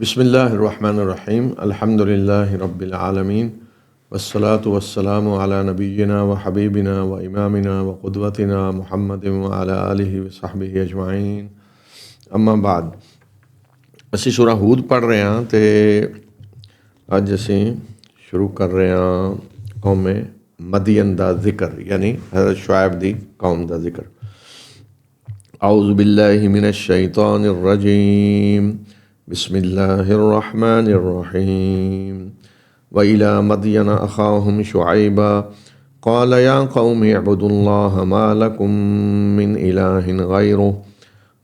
बिस्मिल्लाहिर्रहमानिर्रहीम अल्हम्दुलिल्लाहि रब्बिल आलमीन वस्सलातु वस्सलामु अला नबिय्यिना व हबीबिना व इमामिना व क़ुदवतिना मुहम्मदिन व अला आलिहि व सहबिहि अजमाइन अम्मा बाद। ਅਸੀਂ ਸੂਰਾ ਹੂਦ ਪੜ੍ਹ ਰਹੇ ਹਾਂ ਤੇ ਅੱਜ ਅਸੀਂ ਸ਼ੁਰੂ ਕਰ ਰਹੇ ਹਾਂ ਕੌਮੇ ਮਦੀਨ ਦਾ ਜ਼ਿਕਰ, ਯਾਨੀ ਹਜ਼ਰਤ ਸ਼ੁਆਇਬ ਦੀ ਕੌਮ ਦਾ ਜ਼ਿਕਰ। ਆਊਜ਼ੁ ਬਿੱਲਾਹਿ ਮਿਨਸ਼ ਸ਼ੈਤਾनिर रजीम बिस्मिल्लाहिर रहमानिर रहीम व इला मदयन अखाहुम शुआइबा क़ाल या क़ौमि अअ्बुदुल्लाह मा लकुम मिन इलाहिन गैरुहु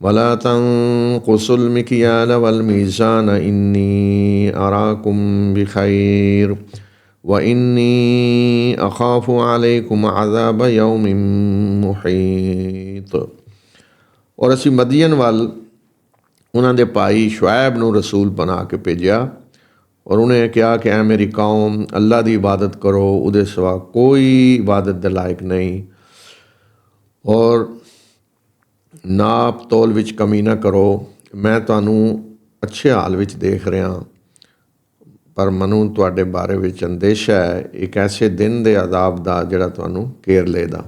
वला तंकुसुल मिक्याल वल मीज़ान इन्नी अराकुम बिखैर व इन्नी अखाफु अलैकुम अज़ाब यौमिन मुहीत। और असी मदियन वाल उन्होंने दे भाई शुआइब नूं रसूल बना के भेजा और उन्हें कहा कि ऐ मेरी कौम अल्लाह की इबादत करो, उहदे सिवा कोई इबादत दे लायक नहीं, और नाप तोल विच कमी ना करो। मैं तुहानूं अच्छे हाल विच देख रहा, पर मैनूं तुहाडे बारे विच अंदेशा है एक ऐसे दिन दे अज़ाब दा जिहड़ा तुहानूं घेर लेदा।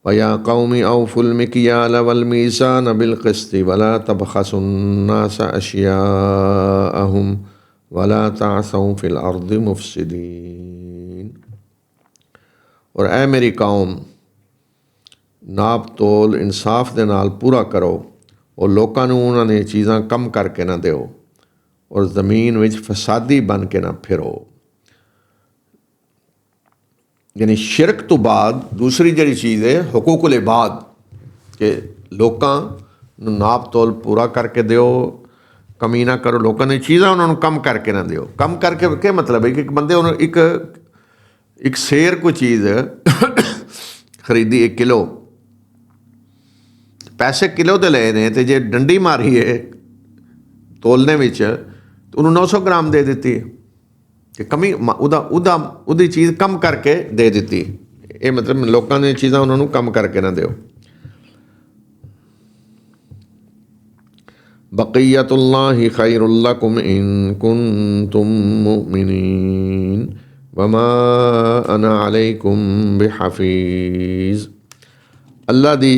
वया कौमी औफुल मिक्याल वल मीज़ान बिल क़िस्ति वला तबख़सुन्नास अशियाअहुम वला तासौ फिल अर्दि मुफ़सिदीन। और ऐ मेरी कौम नाप तोल इंसाफ दे नाल पूरा करो और लोकां नूं उन्हां दी चीज़ां कम करके ना दिओ और ज़मीन विच फसादी बन के ना फिरो। यानी शिरक तो बाद दूसरी जी चीज़ है हुकूकुल इबाद, कि लोकां नूं नाप तोल पूरा करके दिओ, कमी ना करो, लोकां दी चीज़ां उन्होंने कम करके ना दिओ। कम करके क्या मतलब है कि एक बंदे उन्होंने एक शेर कोई चीज़ खरीदी 1 किलो, पैसे किलो ते लए ने, तो जे डंडी मारी है तोलने विच तो उन्होंने 900 ग्राम दे दी कि कमी उदी चीज़ कम करके दे दी। ये मतलब लोगों ने चीज़ां उन्होंने कम करके ना दिओ। बक़ियतुल्लाहि खैरुल लकुम इन कुंतुम मुमिनीन वमा अना अलैकुम बिहफीज़। अल्लाह दी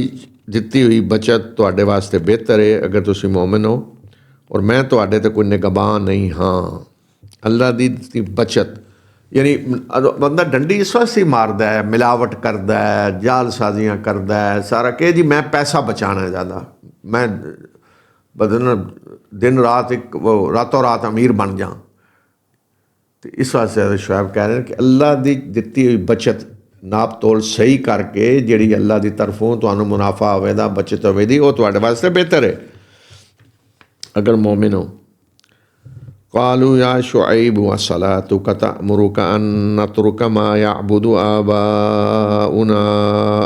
दित्ती हुई बचत तुहाडे वास्ते बेहतर है अगर तुसीं मोमिन हो, और मैं तुहाडे ते कोई निगहबान नहीं हाँ। अल्लाह दी बचत यानी बंदा डंडी इस वास्ते मारदा है, मिलावट करदा है, जालसाजियाँ करदा है, सारा कह जी मैं पैसा बचाना है ज़्यादा, मैं बदन दिन रात एक वो रातों रात अमीर बन जाऊँ। तो इस वास्ते शुआइब कह रहे हैं कि अल्लाह दी दित्ती हुई बचत नाप तोल सही करके जिहड़ी अल्लाह की तरफों तुहानूं मुनाफा होवेगा, बचत होवेगी, वो तुहाडे वास्ते बेहतर है अगर मोमिन हो। क़ालू या शुआइब वस्सलातुका तअमुरुका अन नतरुका मा यअबुदु आबाउना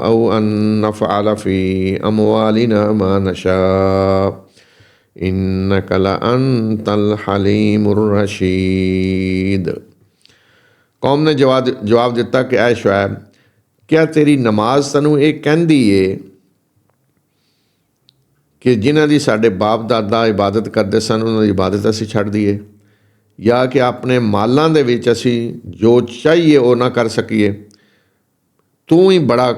औ अन नफ़अल फ़ी अमवालिना मा नशा इन्नका लअंतल हलीमुर रशीद। कौम ने जवाब दिता कि ऐ शुआइब, क्या तेरी नमाज तैनूं ये कहंदी है कि जिन्हां दी साडे बाप दादा इबादत करते सन उन्हां दी इबादत असीं छड्ड दईए, या कि अपने मालां दे विच असीं जो चाहिए वो ना कर सकीए? तू ही बड़ा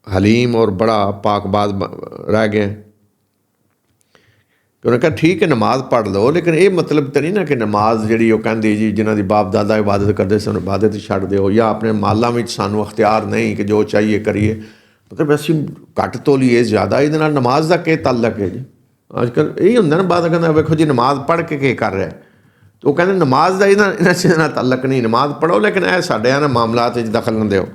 हलीम और बड़ा पाकबाज रह गया। उन्होंने कहा ठीक है नमाज पढ़ लो, लेकिन ये मतलब तो नहीं ना कि नमाज जी कहती जी जिन्हों की बाप दादा इबादत करते सन इबादत छड्ड दो, या अपने मालों में सानू अख्तियार नहीं कि जो चाहिए करिए। मतलब असीं घट तोलीए ज़्यादा, ये नमाज का क्या ताल्लक है जी? अजकल यही होंगे ना, बाद कहना वेखो जी नमाज पढ़ के कर रहा है, तो वो कहते नमाज का इन्होंने चीज़ों ताल्लक नहीं, नमाज पढ़ो लेकिन ऐ साढ़े मामलात दखल न दो।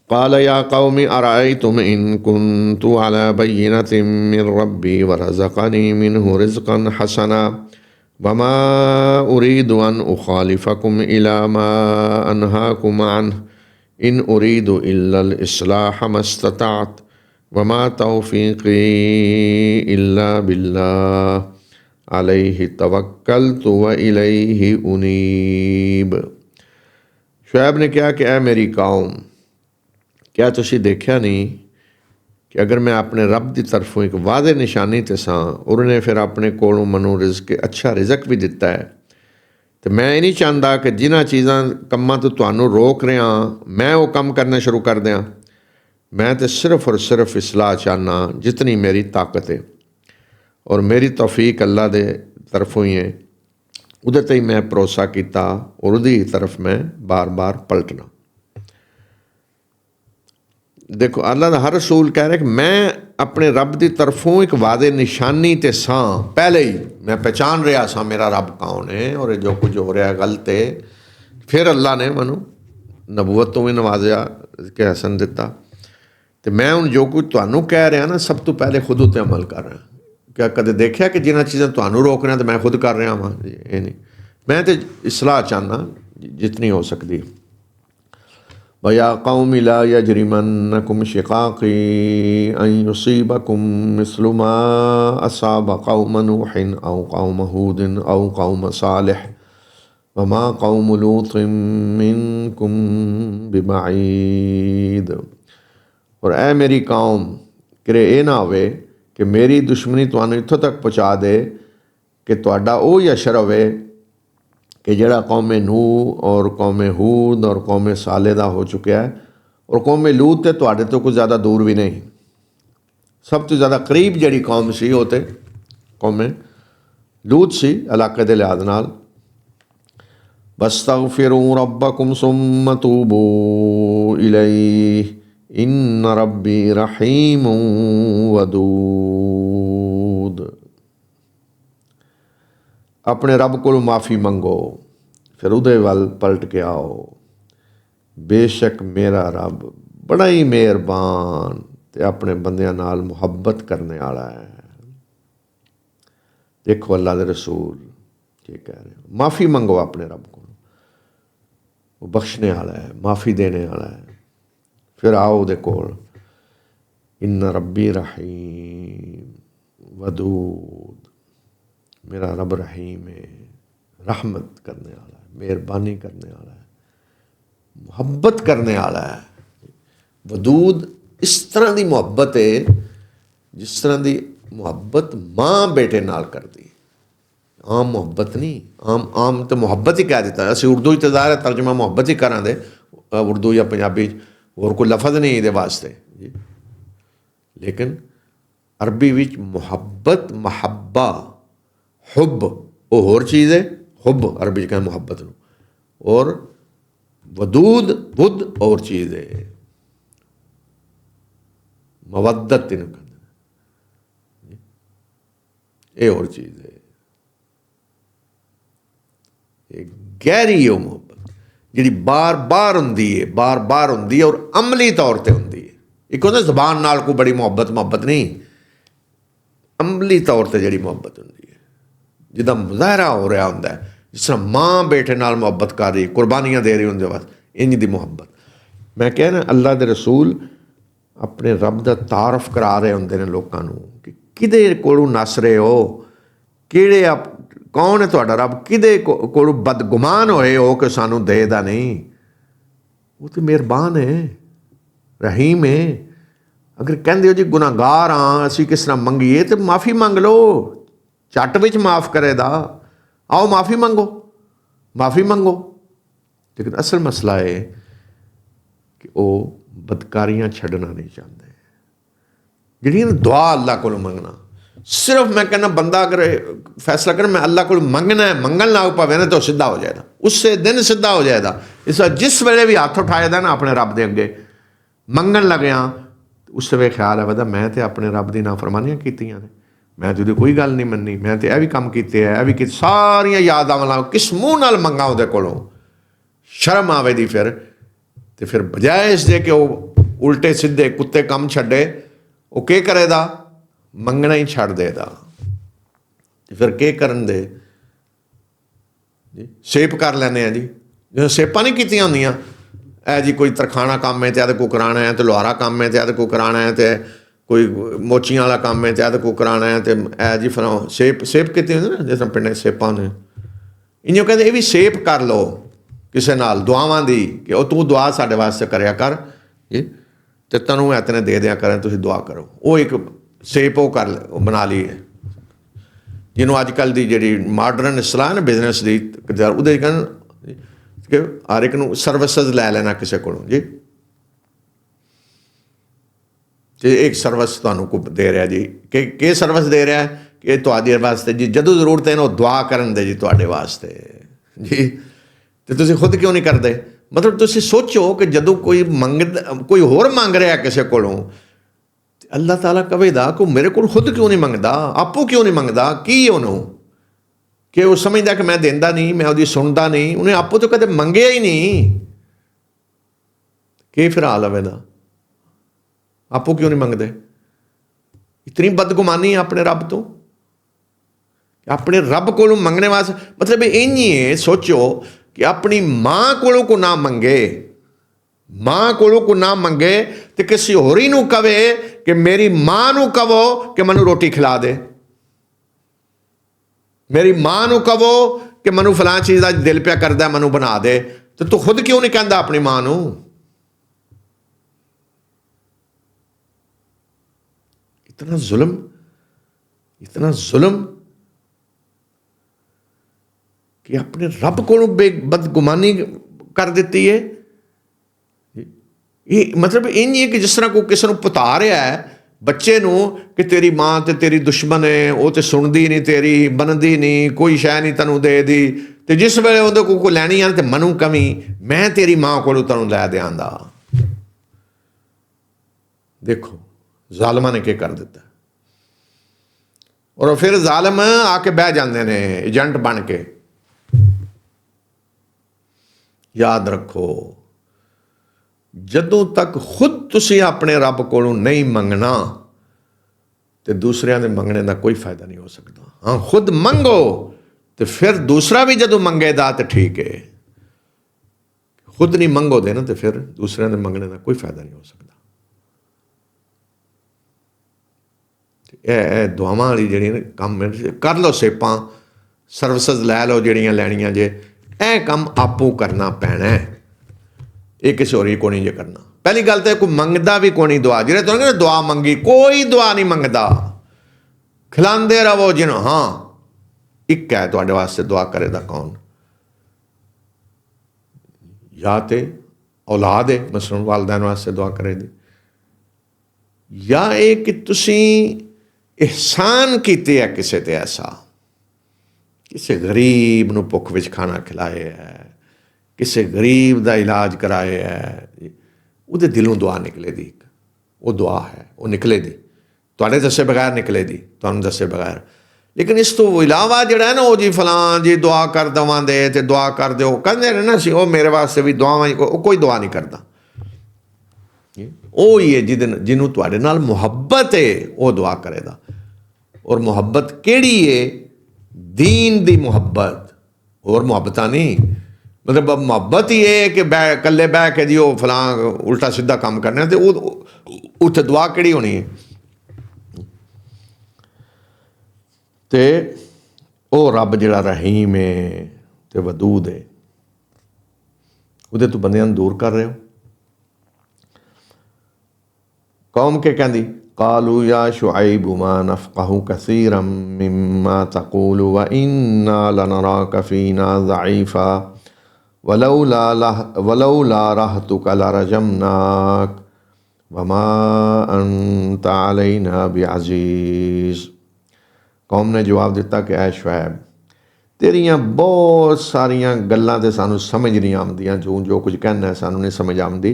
क़ाल या क़ौमि अरअयतुम इन कुन्तु अला बय्यिनतिम मिन रब्बी व रज़क़नी मिन्हु रिज़्क़न हसना वमा उरीदु अन उख़ालिफ़कुम इला मा अनहाकुम अन्हु इन उरीदु इल्लल इस्लाह मस्ततअत वमा तौफ़ीक़ी इल्ला बिल्लाह अलैहि तवक्कलतु व इलैहि उनीब। शुआइब ने कहा कि ऐ मेरी कौम, क्या तुसीं देखिया नहीं कि अगर मैं अपने रब की तरफों एक वादे निशानी ते सां, उन्हें फिर अपने कोलों मनु रिज़्क अच्छा रिज़क भी दिता है, तो मैं ये नहीं चाहता कि जिन्हां चीज़ां कम्मां तो तुहानूं रोक रहा मैं वो काम करने शुरू कर दियां। मैं तो सिर्फ और सिर्फ इसलाह चाहना जितनी मेरी ताकत है, और मेरी तौफीक अल्लाह दे तरफों ही है, उहदे ते ही मैं भरोसा किया और उहदी तरफ मैं बार बार पलटना। देखो अल्लाह का हर रसूल कह रहा कि मैं अपने रब की तरफों एक वादे निशानी ते सां, पहले ही मैं पहचान रहा सा मेरा रब कौन है और जो कुछ हो रहा गलत है। फिर अल्लाह ने मैनू नबूवत तो भी नवाजा के हसन दिता, तो मैं हूँ जो कुछ तुहानू कह रहा ना सब तो पहले खुद उत्ते अमल कर रहा। क्या कदे देखा कि जिन्हां चीज़ां तुहानू रोक रहा तो मैं खुद कर रहा वहाँ? ये नहीं, मैं तो इसलाह चाहना जितनी हो सकती। वया कौम ला यजरिमन्नकुम शिकाकी अन युसीबकुम मिस्लु मा असाब कौम नूहिन औ कौम हूदिन औ कौम सालिह वमा कौम लूतिन मिनकुम बिबईद। और ऐ मेरी कौम, किरे ये ना होवे कि मेरी दुश्मनी तुहानू इत्थों तक पहुँचा दे कि तुहाडा वो यशर होवे कि जड़ा कौम नूह और कौम हूद और कौम साले दा हो चुका है, और कौम लूत तो तुहाडे तो कुछ ज़्यादा दूर भी नहीं। सब तो ज़्यादा करीब जड़ी कौम सी वो तो कौम लूत सी इलाके के लिहाज नाल। वस्तगफिरू रब्बकुम सुम्मा तूबू इलैहि इन्न रब्बी रहीमुन वदूद। अपने रब को माफ़ी मंगो, फिर उहदे वल पलट के आओ, बेशक मेरा रब बड़ा ही मेहरबान ते अपने बंदियां नाल मुहब्बत करने वाला है। देखो अल्लाह दे रसूल ये कह रहे हैं, माफ़ी मंगो अपने रब को, वो बख्शने वाला है, माफ़ी देने वाला है। फिर आओ उहदे कोल, इन्ना रब्बी रहीम वदूद, मेरा रब रहीम है, रहमत करने वाला है, मेहरबानी करने वाला है, मुहब्बत करने वाला है। वदूद इस तरह की मुहब्बत है जिस तरह की मुहब्बत माँ बेटे नाल करती, आम मुहब्बत नहीं। आम तो मुहब्बत ही कह दिता, असं उर्दू ही तजार है तर्जमा मुहब्बत ही करा दे, उर्दू या पंजाबी और कोई लफज नहीं ये वास्ते जी। लेकिन अरबी विच मुहब्बत महब्बा हुब वो होर चीज़ है, हुब अरबी कहें मुहब्बत नूं, और वदूद बुद और चीज़ है, मवद्दत इन्हूं कहंदे, ये और चीज़ है। ये गहरी है मुहब्बत जी बार बार होंदी है, बार बार होंदी है और अमली तौर पर होंदी है। एक होंदा ज़बान नाल कोई बड़ी मुहब्बत नहीं, अमली तौर पर जी मुहब्बत होंदी है, जिदा मुजाहरा हो रहा होंदा है, जिस तरह माँ बेटे नाल मुहब्बत कर रही, कुर्बानियाँ दे रही होंदे बस इंज दी मुहब्बत। मैं कहना अल्लाह दे रसूल अपने रब दा तारफ करा रहे होंदे ने लोकां नूं कि किदे कोलों नस रहे हो, किहड़े कौन है तुहाडा रब, किदे कोलों बदगुमान होए हो कि सानू देदा नहीं। वो तो मेहरबान है, रहीम है। अगर कहंदे हो जी गुनाहगार हाँ असीं किस तरह मंगीए, तो माफ़ी मंग लो, झट विच माफ़ करेदा। आओ माफ़ी मंगो, माफ़ी मंगो। लेकिन असल मसला है कि वह बदकारियां छड्डना नहीं चाहते, जिहड़ियां दुआ अल्लाह को मंगना। सिर्फ मैं कहना बंदा अगर फैसला करे मैं अल्लाह को मंगना है, मंगन लाग पवे ना तो सीधा हो जाएगा, उससे दिन सीधा हो जाएगा। इस जिस वेले भी हाथ उठाएदा ना अपने रब दे अगे मंगन लग्या, उस वे ख्याल है वह मैं तो अपने रब की नाफरमानियां कीतियां ने, मैं तो कोई गल नहीं मन्नी, मैं तो यह भी काम किए है, यह भी कि सारियां याद आवन, किस मुँह नाल मंगा उहदे कोलों, शर्म आवे दी। फिर बजाय इसके कि वह उल्टे सीधे कुत्ते काम छड्डे, वो के करेदा, मंगना ही छड़ देदा। फिर के करन दे जी, सेप कर लैने जी, जो सेपा नहीं कीतियां होंदियां, ऐ जी कोई तरखाना काम है तो यद को कराना है, तो लुहारा काम है तो यद को कराना है, तो कोई मोचियां वाला काम है तो यद को कराना है, तो ऐ जी फिर सेप की होंगे ना, जिस पिंड सेपा ने इं कहते ये भी सेप कर लो किसी नाल दुआवां दी कि तू दुआ साडे वास्ते करया कर जी। तो तैनूं मैं इतने दे दिया करें, तुसीं दुआ करो। वो एक सेप वो कर बना ली है, जिन्होंने अजकल की जी मॉडर्न सलाह ना बिजनेस की, उहदे कहन कि हर एक नूं सर्विसिज लै लेना किसी को जी, जे एक सर्विस तुहानूं को दे रहा जी, कि सर्विस दे रहा है कि तुहाडे वास्ते जी जदों जरूरत है ना दुआ करन दे जी तुहाडे वास्ते जी, तो तुसीं खुद क्यों नहीं करते? मतलब तुसीं सोचो कि जदों कोई कोई होर मंग रहा किसी कोलों, अल्लाह ताला कवेगा कि मेरे को खुद क्यों नहीं मंगदा, आपू क्यों नहीं मंगदा, की उन्होंने कि वो समझदा कि मैं देंदा नहीं, मैं उसकी सुनता नहीं, उन्हें आपू तो कदे मंगया ही नहीं, कि फिर हाल है दा, आपू क्यों नहीं मंगते? इतनी बदगुमानी अपने रब तो, अपने रब को मंगने वास्ते मतलब इंज ही है। सोचो कि अपनी माँ को ना मंगे, माँ को ना मंगे तो किसी होरी नूं कवे कि मेरी माँ नूं कहो कि मैनू रोटी खिला दे, मेरी माँ नूं कहो कि मैनू फलां चीज़ का दिल पिया करदा मैनू बना दे, तो तू खुद क्यों नहीं कहता अपनी माँ नूं? इतना जुल्म, इतना जुल्म कि अपने रब को बदगुमानी कर दी है। ये मतलब इंज है कि जिस तरह को किसी को पुता रहा है बच्चे नूं कि तेरी माँ तो तेरी दुश्मन है, वो तो सुनती नहीं, तेरी बनती नहीं, कोई शै नहीं तैनूं दे दी, तो जिस वेले उहदे कोल लैनी आ तो मनु कमी मैं तेरी माँ को तैनूं लै देंदा। देखो जालमा ने क्या कर दिता, और फिर जालम आके बह जाते हैं एजेंट बन के। याद रखो जदों तक खुद तुसीं अपने रब कोलों नहीं मंगना तो दूसरिਆਂ ਦੇ मंगने का कोई फायदा नहीं हो सकता। हाँ खुद मंगो तो फिर दूसरा भी जदों मंगेगा तो ठीक है, खुद नहीं मंगोगे ना तो फिर दूसरिਆਂ ਦੇ मंगने का कोई फायदा नहीं हो सकता। ਇਹ ਦੁਆਵਾਂ वाली ਜਿਹੜੀ ਕੰਮ कर लो, सेपां सर्विसिज लै लो ਜਿਹੜੀਆਂ ਲੈਣੀਆਂ जे, ਇਹ ਕੰਮ आपू करना पैना है, ये किसी होर को नहीं जे करना। पहली गल तो कोई मंगता भी कोई नहीं दुआ, जिहड़े तुहानूं कहंदे दुआ मंगी, कोई दुआ नहीं मंगता, खिलांदे रहो जिन्हों। हाँ एक है तुहाडे वास्ते दुआ करेगा कौन, या तो औलाद है मसलन वालदैन वास्ते दुआ करेगी, या ये कि तुसीं एहसान कीते है किसी ते, ऐसा किसी गरीब नूं भुख विच खाना खिलाए है, किसी गरीब का इलाज कराए है, वो दिलों दुआ निकले दी, वो दुआ है वो निकले दी, तुहाडे दसे बगैर निकले दी, तुहानूं दसे बगैर। लेकिन इस तो इलावा जिहड़ा है ना वो जी फलां जी दुआ कर देवांदे ते दुआ कर दो कहंदे ने ना सी, वो मेरे वास्ते भी दुआवां कोई दुआ नहीं करता। वो ही है जिन्हों तुहाडे नाल मुहब्बत है वो दुआ करेगा। और मुहब्बत केड़ी है? दीन दी मुहब्बत, और मुहब्बत नहीं। मतलब मुहब्बत ही है कि कल्ले बह के जी वो फलां उल्टा सीधा काम करना, तो उत्थे दुआ केड़ी होनी है? तो वो रब जिहड़ा रहीम है तो वदूद है, उहदे तो बंदियां नूं दूर कर रहे हो। कौम के कहंदी कालू या शुआइबु मा नफ़क़हु कसीरम मिम्मा तक़ूलु व इन्ना लनराका फ़ीना ज़ईफ़ा वलौला रहतुका लरजमनाक वमा अंत अलैना बिअज़ीज़। कौम ने जवाब दिता कि ऐ शुएब, तेरियां बहुत सारियां गल्लां ते सानू समझ नहीं आउंदियां, जो कुछ कहना है सानू नहीं समझ आउंदी,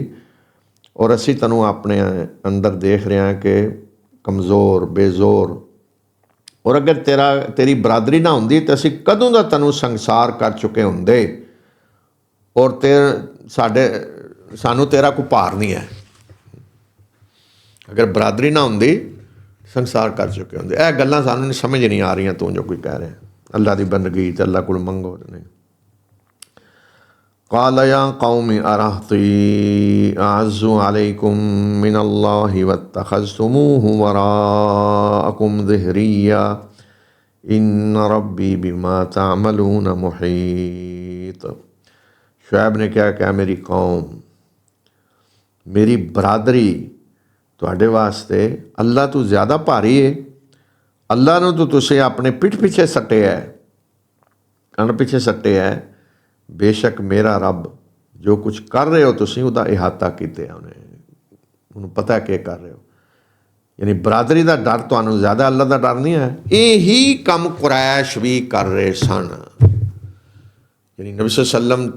और असी तैनू अपने अंदर देख रहे हैं कि कमज़ोर बेज़ोर, और अगर तेरी बरादरी ना होंदी तो असी कदों दा तैनू संसार कर चुके होंदे, और सानू तेरा कोई भार नहीं है। अगर बरादरी ना होंदी संसार कर चुके होंदे। यह गल्लां सानू समझ नहीं आ रही तू जो कोई कह रहे हैं। अल्लाह की बंदगी तो अल्लाह को मंगो नहीं। क़ाल या क़ौमि अरहती अअज़्ज़ु अलैकुम मिनल्लाहि वत्तख़ज़्तुमूहु वराअकुम ज़िहरिय्या इन्न रब्बी बिमा तअमलून मुहीत। शुएब ने क्या कहा, मेरी कौम, मेरी बरादरी तुहाडे वास्ते अल्लाह तो ज़्यादा भारी है। अल्लाह नूं तो तुसीं अपने पिठ पिछे सट्टिया है, कण पिछे सट्टिया है। बेशक मेरा रब जो कुछ कर रहे हो तुसीं उहदा इहाता कीता उन्हें, उन्होंने पता है कि कर रहे हो। यानी बरादरी का डर तुहानूं ज़्यादा अल्लाह का डर नहीं है। यही काम कुरैश भी कर रहे सन। यानी नबी सल्लम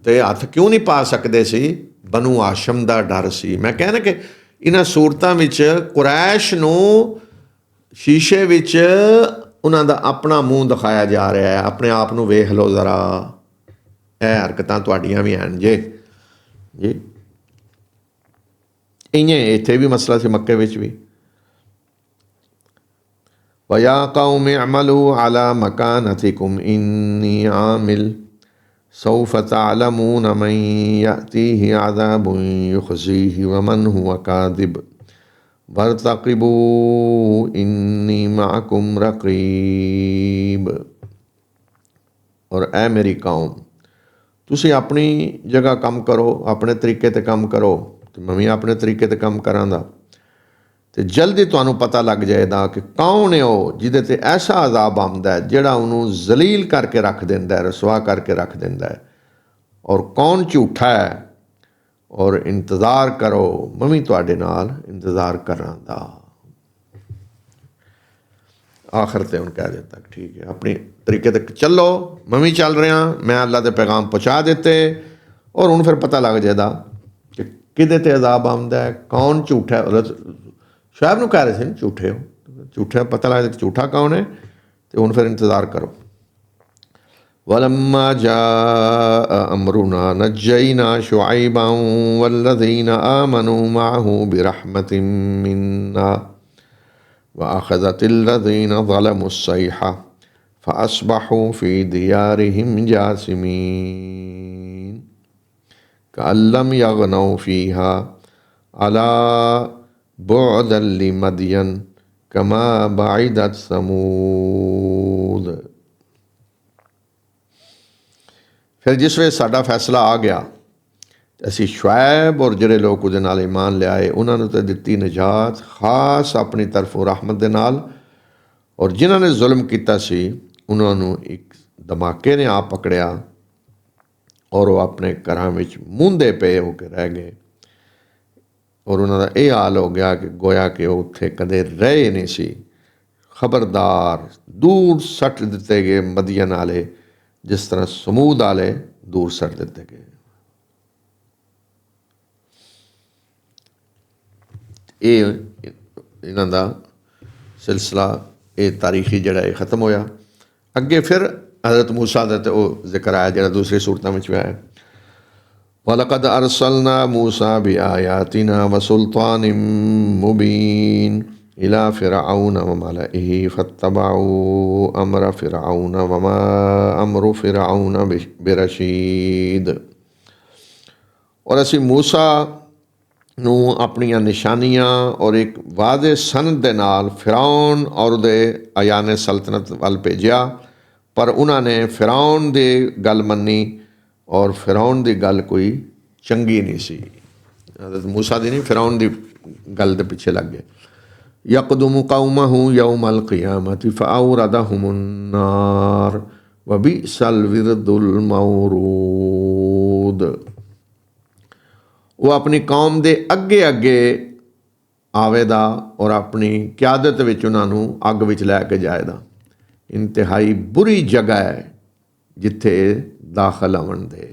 ते हथ क्यों नहीं पा सकते सी? बनु हाशम का डर सी। मैं कहना कि इन्हां सूरतां विच कुरैश नूं शीशे विच उन्हां दा अपना मूँह दिखाया जा रहा है। अपने आप नूं वेख लो जरा, यह हरकतां तुहाडियां भी हैं जे जी। इयां इत्थे भी मसला सी, मक्के विच भी। वया कौम अमलू अला मकानतिकुम इन्नी आमिल सौफ तअलमून मन यअतीहि अज़ाबुन युख़ज़ीहि वमन हुवा काज़िब वरतक़िबू इन्नी मअकुम रक़ीब। और ऐ मेरी कौम, तुसीं अपनी जगह काम करो, अपने तरीके ते काम करो, तो मैं भी अपने तरीके ते काम करांगा। तो जल्दी तुहानूं पता लग जाएगा कि कौन है वो जिहदे ते ऐसा अजाब आउंदा है जिहड़ा उन्होंने जलील करके रख दिंदा है, रसवा करके रख दिंदा है, और कौन झूठा है। और इंतज़ार करो, मैं भी तुहाडे नाल इंतज़ार करांगा। आखिर ते उन्हें कह दिता ठीक है, अपनी तरीके ते चलो, मैं भी चल रहा, मैं अल्लाह के पैगाम पहुँचा देते। और हुण फिर पता लग जाएगा कि किहदे ते अजाब आउंदा है, कौन झूठा है। शुएब नूं कह रहे थे झूठे हो, झूठा पता लग जाए झूठा कौन है। तो हुण फिर इंतज़ार करो। वलम्मा जाअ अमरुना नज्जयना शुअैबन वल्लज़ीना आमनू मअहू बिरहमतिन मिन्ना वअख़ज़तिल्लज़ीना ज़लमुस्सैहा फ़अस्बहू फ़ी दियारिहिम जासिमीन कअल्लम यग़नौ फ़ीहा अला बुअदन लिमदयन कमा बअदत समूद। फिर जिस वे साडा फैसला आ गया तो असी शुएब और जिहड़े लोग उहदे नाल ईमान लियाए उन्होंने तो दिती निजात खास अपनी तरफों रहमत दे नाल। और जिन्हां ने जुल्म किया सी उन्होंने एक धमाके ने आ पकड़िया और वो अपने घरां विच मूंदे पे होकर रह गए। और उन्हों का यह हाल हो गया कि गोया कि वो उत्थे कदे रहे नहीं सी। खबरदार, दूर सट दिते गए मदियन आले, जिस तरह समूद आले दूर सट दिते गए। ये इन्हां दा सिलसिला ये तारीखी जड़ा खत्म होया। अगे फिर हज़रत मूसा दा ते वो जिक्र आया जड़ा दूसरी सूरतां विच भी आया। वलक़द अरसलना मूसा बिआयातिना व सुल्तानिम मुबीन इला फ़िरऔन व मलइही फ़त्तबऊ अम्र फ़िरऔन वमा अम्रु फ़िरऔन बिरशीद। और असी मूसा नूं अपनियां निशानियां और एक वादे सनद दे नाल फ़िरऔन और उहदे अयाने सल्तनत वल भेजिया, पर उन्होंने फ़िरऔन दी गल मन्नी और फ़िरऔन की गल कोई चंगी नहीं सी। हज़रत मूसा दी नहीं, फ़िरऔन की गल के पिछे लग गए। यक़दुमु कौमहु यौमल क़ियामति फ़अौरदहुमुन्नार व बिअसल विर्दुल मौरूद। वो अपनी कौम के अगे अगे आवेगा और अपनी क्यादत विच उन्होंने अग विच लैके जाएगा। इंतहाई बुरी जगह है जिथे दाखिल आवन दे।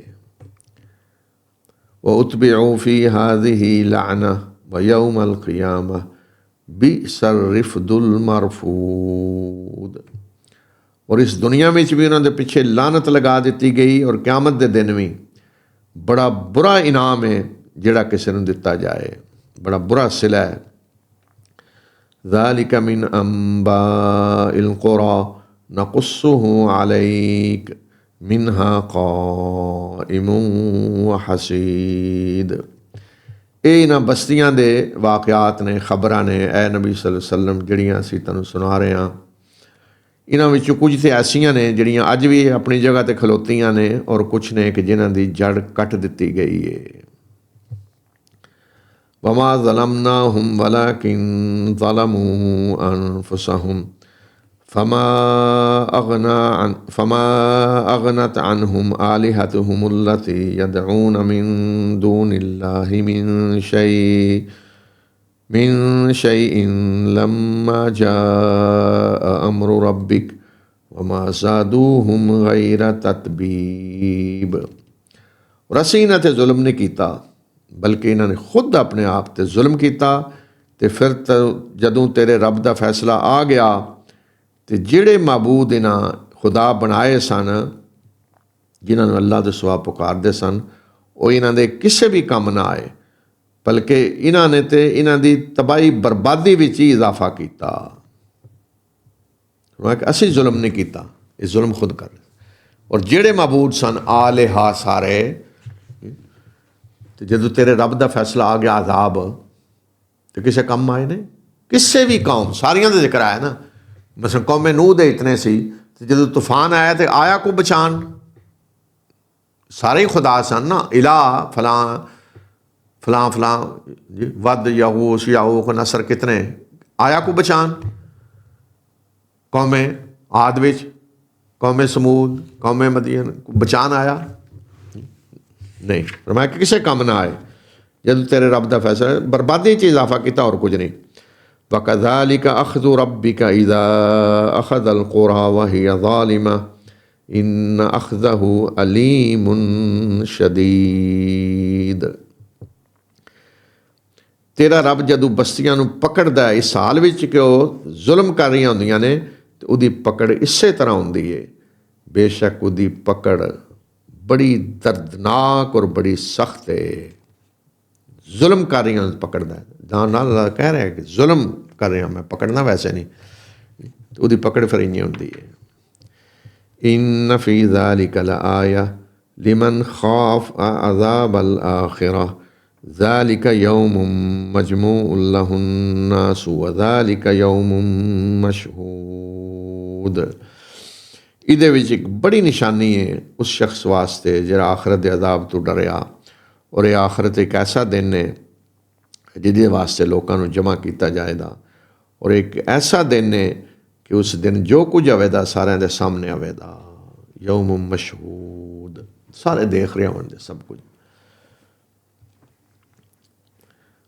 व उत्बिउ फी हाज़िही लाना व यौमल क़ियामह बिअसल रिफ़दुल मरफ़ूद। और इस दुनिया में भी उन्होंने पिछे लानत लगा दी गई और क़यामत के दिन भी बड़ा बुरा इनाम है जिहड़ा किसी नूं दिता जाए, बड़ा बुरा सिला है। ज़ालिक मिन अंबाइल क़ुरा नक़ुस्सुहु अलैक मिन्हा क़ाइमुन व हसीद। ये इन्हां बस्तियां दे वाक़यात ने, खबरां ने ए नबी सल्लल्लाहु अलैहि वसल्लम जिहड़ियां असीं तुहानूं सुना रहे हैं। इन्हां विचों कुछ तो ऐसियां ने जिहड़ियां अज भी अपनी जगह ते खलोतियां ने और कुछ ने कि जिन्हां दी जड़ कट दिती गई है। वमा ज़लमनाहुम वलाकिन ज़लमू अनफुसहुम फमा अगनत अन्हुम आलिहतुहुमुल्लती यदऊन मिन दूनिल्लाहि मिन शैइन लम्मा जाअ अम्रु रब्बिक वमा ज़ादूहुम गैर ततबीब। और असीं इन्हां ते जुल्म नहीं कीता बल्कि इन्होंने खुद अपने आप ते जुल्म किया। तो फिर जदों तेरे रब का फैसला आ गया तो जिहड़े माबूद इन्हां खुदा बनाए सन जिन्होंने अल्लाह के सिवा पुकारते सन वो इन्हां दे किसी भी काम ना आए, बल्कि इन्हां ने तो इन्हां दी तबाही बर्बादी विच ही इजाफा किया। असीं जुल्म नहीं किया, ये जुल्म खुद कर। और जिहड़े माबूद सन आलिहा सारे, तो जदों तेरे रब का फैसला आ गया अजाब तो किसी कम आए नहीं। किसी भी कौम सारियां का जिक्र आया ना, मसलन कौमे नूह दे इतने सी, तो जदों तूफान आया तो आया को बचान, सारे ही खुदा सन ना, इला फलां फलां फलां वद याऊस याऊक नसर कितने आया को बचान। कौमे आद विच, कौमे समूद, कौमे मदीन को बचान आया नहीं। फरमाया कि किसी कम ना आए जब तेरे रब का फैसला, बर्बादी च इजाफा किया और कुछ नहीं। वकज़ालिका अख़्ज़ु रब्बिका इज़ा अख़ज़ल क़ुरा वहिय ज़ालिमा इन्न अख़्ज़हु अलीमुन शदीद। तेरा रब जदों बस्तियां नूं पकड़दा है इस हाल विच कि वो जुल्म कर रही होंदियां ने, तो उहदी पकड़ इसे तरह हुंदी है। बेशक उहदी पकड़ बड़ी दर्दनाक और बड़ी सख्त है। जुल्म कर रही हूँ पकड़ना है, दान नाल कह रहे हैं कि जुल्म कर रहे हैं मैं, पकड़ना वैसे नहीं, तो उहदी पकड़ फिर इन्नी होंदी है। इन्न फी ज़ालिका लआया लिमन खाफ अज़ाबल आखिरह ज़ालिका यौमुम मजमूउन लहुन नासु व ज़ालिका यौमुम मशहूद। इहदे विच एक बड़ी निशानी है उस शख्स वास्ते जिहड़ा आखरत के अजाब तो डरिया। और यह आखरत एक ऐसा दिन है जिहदे वास्ते लोगों को जमा किया जाएगा। और एक ऐसा दिन है कि उस दिन जो कुछ आवेगा सारे दे सामने आवेगा। यौम मशहूद, सारे देख रहे होंगे सब कुछ।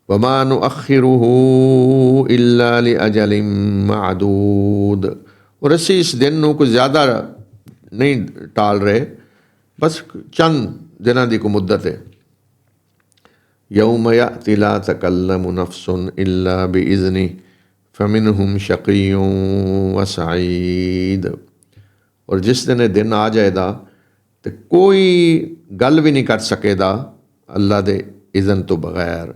वमा नुअख्खिरुहु इल्ला लिअजलिम मअदूद। और असी इस दिन को कुछ ज़्यादा नहीं टाल रहे, बस चंद दिनों की को मुद्दत है। यौम यअति ला तकल्लमु नफ्सुन इल्ला बिइज़्नि फमिनहुम शक़िय्युन व सईद। और जिस दिन आ जाएगा तो कोई गल भी नहीं कर सकेगा अल्लाह के इज़न तो बगैर।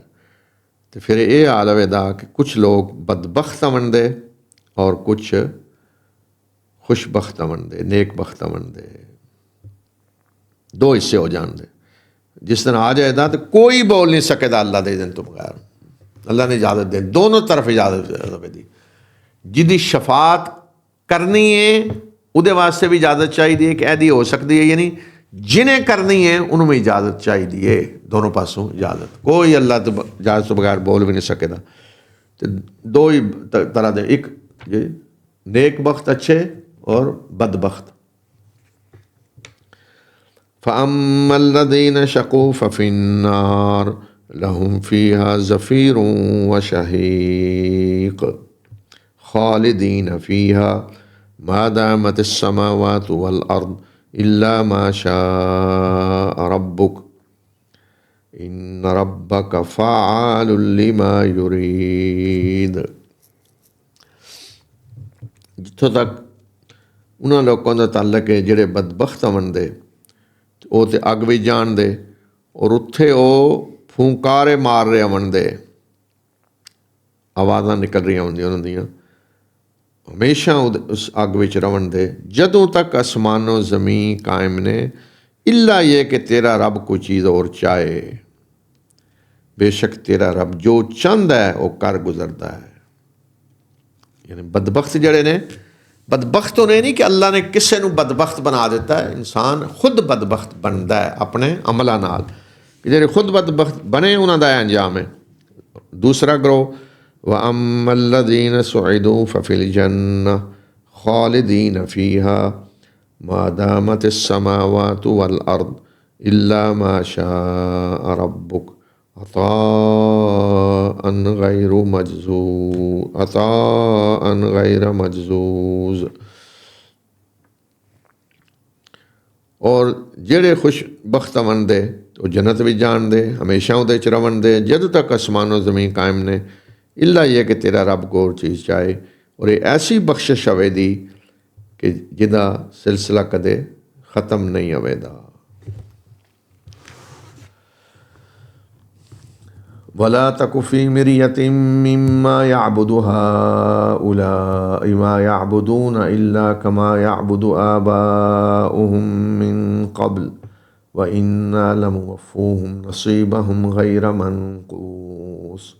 तो फिर ये हाल होगा कि कुछ लोग बदबख्त बनते और कुछ खुशबख्त बनते, नेक बख्त बनते। दो हिस्से हो जाते। जिस दिन आ जाएगा तो कोई बोल नहीं सकेगा अल्लाह के इज़न तो बगैर। अल्लाह ने इजाज़त दे, दोनों तरफ इजाज़त दी। जिदी शफात करनी है उहदे वास्ते भी इजाज़त चाहिए कि ऐदी हो सकती है, यानी जिन्हें करनी है उन्होंने इजाज़त चाहिए। दोनों पासों इजाज़त, कोई अल्लाह तो इजाज़त तो बगैर बोल भी नहीं सकेगा। तो दो ही तरह दे, एक नेक बख्त अच्छे और बदबख्त। फ़अम्मल्लज़ीन शक़ू फ़फ़िन्नार लहुम फ़ीहा ज़फ़ीरुन व शहीक़ ख़ालिदीन फ़ीहा मा दामतिस समावातु वल अर्द इल्ला मा शाअ रब्बुक इन्न रब्बक फ़अालुन लिमा युरीद। जिथों तक उन्होंने लोगों का ताल्लुक है जिहड़े बदबख्त बनते, वो तो अग भी जान दे और उत्थे वो फूंकारे मार रहे बनते, आवाज़ां निकल रही होंदियां उन्हां दियां, हमेशा उस अग विच रहन दे जदों तक आसमानो ज़मीन कायम ने, इल्ला ये कि तेरा रब कोई चीज़ और चाहे। बेशक तेरा रब जो चाहता है वो कर गुजरता है। यानी बदबख्त जड़े ने, बदबख्त होने नहीं कि अल्लाह ने किसी को बदबख्त बना देता है, इंसान खुद बदबख्त बनता है अपने अमलों नाल। कि जेडे खुद बदबख्त बने उन्हों का अंजाम है। दूसरा ग्रोह व अम्मल्लज़ीन सुइदू फ़फ़िल जन्नह ख़ालिदीन फ़ीहा मा दामतिस समावातु वल अर्द इल्ला मा शाअ रब्बुक अताअन गैर मजजूज़। और जेड़े खुशबख्त बंदे तो जन्नत भी जान दे, हमेशा उहदे च रवन दे जदों तक आसमानो ज़मीन कायम ने, इल्ला ये कि तेरा रब को और चीज़ चाहे। और ये ऐसी बख्शिश होवेदी कि जिदा सिलसिला कदे ख़त्म नहीं होवेदा। वला तकु फ़ी मिर्यतिम मिम्मा यअबुदु हाउलाइ मा यअबुदून इल्ला कमा यअबुदु आबाउहुम मिन क़ब्ल व इन्ना लमुवफ़्फ़ूहुम नसीबहुम गैर मनक़ूस।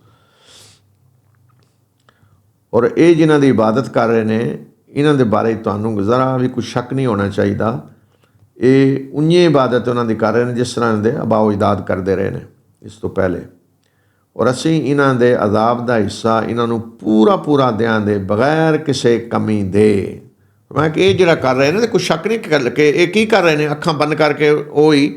और ये जिन्हां दी इबादत कर रहे ने, इन्हां दे बारे तुहानूं ज़रा भी कोई शक नहीं होना चाहिए। ये उन्नी इबादत उन्हां दी कर रहे हैं जिस तरह दे अबाओ अजदाद करते रहे ने इस तो पहले। और असी इन्हां दे अजाब दा हिस्सा इन्हां नूं पूरा पूरा देंगे बगैर किसी कमी दे। मैं कि ये जिहड़ा कर रहे हैं तो कोई शक नहीं कि ये की कर रहे हैं, अखां बंद करके वही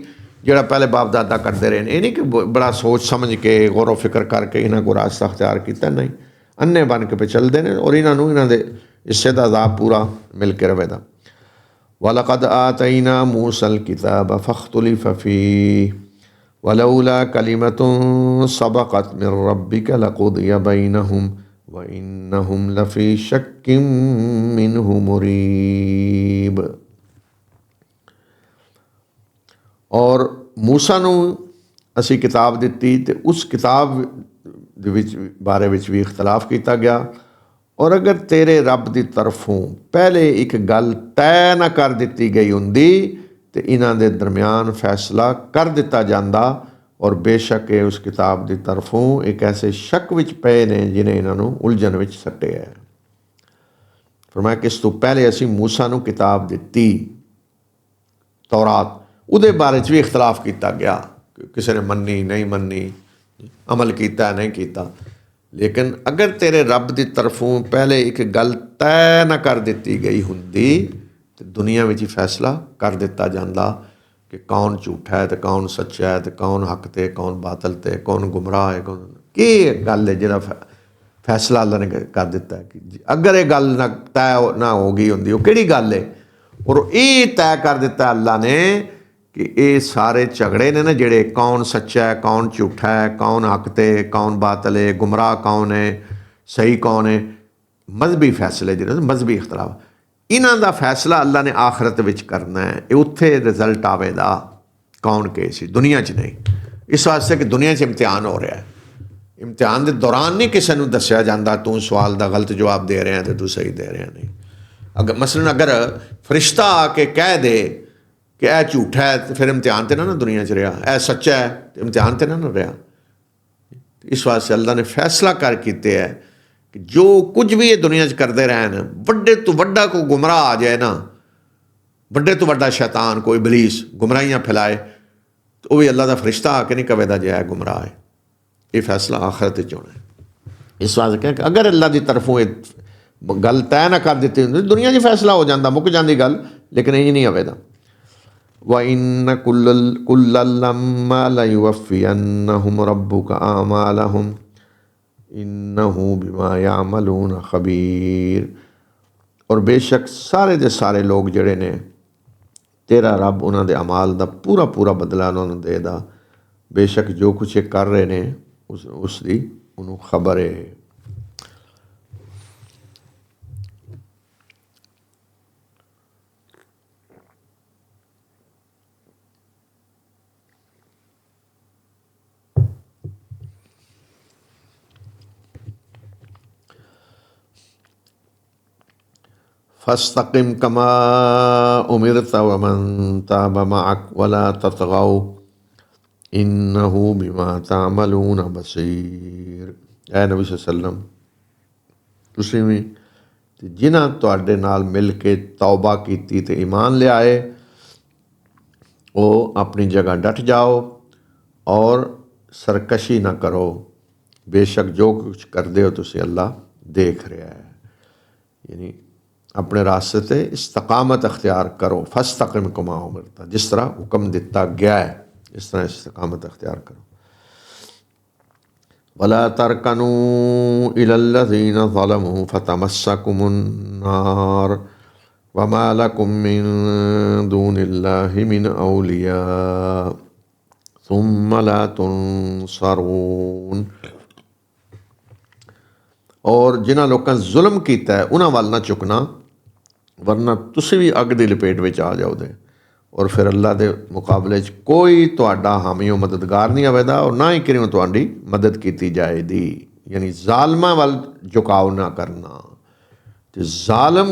जिहड़ा पहले बाप दादा करते रहे हैं। ये नहीं कि बड़ा सोच समझ के गौर फिक्र करके इन्हां को रास्ता अख्तियार किया, नहीं, अन्ने बन के पे चलते हैं और इन्हां दे हिस्से का अजाब पूरा मिल के रहेगा। वलक़द आतैना मूसल किताब फ़ख्तुलिफ़ फ़ीह वलौला कलिमतुन सबक़त मिन रब्बिक लक़ुदिय बैनहुम व इन्नहुम लफ़ी शक्किम मिन्हु मुरीब। और मूसा नूं असी किताब दिती ते उस किताब दे विच बारे विच भी इख्तलाफ किया गया। और अगर तेरे रब की तरफों पहले एक गल तय न कर दी गई हुंदी तो इन्हां दे दरम्यान फैसला कर दिता जाता। और बेशक ये उस किताब की तरफों एक ऐसे शक विच पे ने जिन्हें इन्हों उलझन विच सट्टे है। फरमाया कि इस तो पहले असी मूसा नूं किताब दिती तौरात, उहदे बारे भी इख्तलाफ किया गया, किसी ने मन्नी नहीं मन्नी, अमल किया नहीं किया। लेकिन अगर तेरे रब की तरफों पहले एक गल तय न कर दी गई हुंदी तो दुनिया में ही फैसला कर दिता जाता कि कौन झूठा है तो कौन सच्चा है, तो कौन हक ते कौन बातल ते, कौन गुमराह है, कौन की गल है जिहदा फैसला अल्लाह ने कर दिता है। कि अगर ये गल ना तय ना हो गई होंदी, वो किहड़ी गल है। और ये तय कर दिता अल्लाह ने कि ये सारे झगड़े ने ना जिहड़े, कौन सच्चा है कौन झूठा है, कौन हक ते कौन बातल है, गुमराह कौन है सही कौन है, मजहबी फैसले जिहड़े मजहबी इख्तलाफ, इन्हां दा फैसला अल्लाह ने आखरत विच करना है। ये उत्थे रिजल्ट आवेगा कौन के सी, दुनिया च नहीं। इस वास्ते कि दुनिया च इम्तिहान हो रहा है, इम्तिहान के दौरान नहीं किसी को दसिया जाता तू सवाल का गलत जवाब दे रहे हैं तो तू सही दे रहे हैं। नहीं, अगर मसलन अगर फरिश्ता आके कह दे कि यह झूठा है तो फिर इम्तिहान तो ना दुनिया च रहा, यह सच्चा है तो इम्तिहान तो ना रहा। इस वास्ते अल्लाह ने फैसला कर किते है कि जो कुछ भी ये दुनिया च करते रहन, वड्डे तो वड्डा कोई गुमराह आ जाए ना, वड्डे तो वड्डा शैतान कोई इबलीस गुमराहियाँ फैलाए, तो वह भी अल्लाह का फरिश्ता आके नहीं कवेदा जाए गुमराह है। ये फैसला आखिरत च होना है। इस वास्ते कि अगर अल्लाह की तरफों ये गल तय ना कर दी होंदी दुनिया च फैसला हो जाता, मुक जाती गल, लेकिन ये नहीं होवेदा। व इन्न कुल्लन लम्मा लयुवफ्फियन्नहुम रब्बुका आमालहुम इन्नहु बिमा यामलून खबीर। और बेशक सारे दे सारे लोग जड़े ने तेरा रब उन्हां दे अमाल दा पूरा पूरा बदला उन्होंने देदा। बेशक जो कुछ ये कर रहे ने उसकी उन्होंने खबर है। फस्तकिम कमा उमिरत वमन ताब मअक वला ततगौ इन्नहु बिमा तामलून बसीर। ऐ नबी सल्लम तुसीं भी जिन्हां तुहाडे नाल मिल के तौबा कीती ते ईमान लियाए, वो अपनी जगह डट जाओ और सरकशी ना करो, बेशक जो कुछ करते हो तुसीं अल्लाह देख रहा है। यानी अपने रास्ते से इस्तकामत अख्तियार करो, फस्तकिम कमा उमिरता, जिस तरह हुक्म दिता गया है इस तरह इस्तकामत अख्तियार करो। वला तरकनू इलल्लज़ीना ज़लमू फतमस्सकुमुन्नार वमा लकुम मिन दूनिल्लाहि मिन औलिया सुम्मा ला तुनसरून। और जिन्हां लोकां जुल्म कीता है उन्हां वल ना चुकना, वरना तुसीं भी अग दी लपेट विच आ जाओगे और फिर अल्लाह के मुकाबले कोई तुहाडा हामी मददगार नहीं आवेगा और ना ही किरों तुहाडी मदद की जाएगी। यानी जालमां वल झुकाव ना करना। तो जालम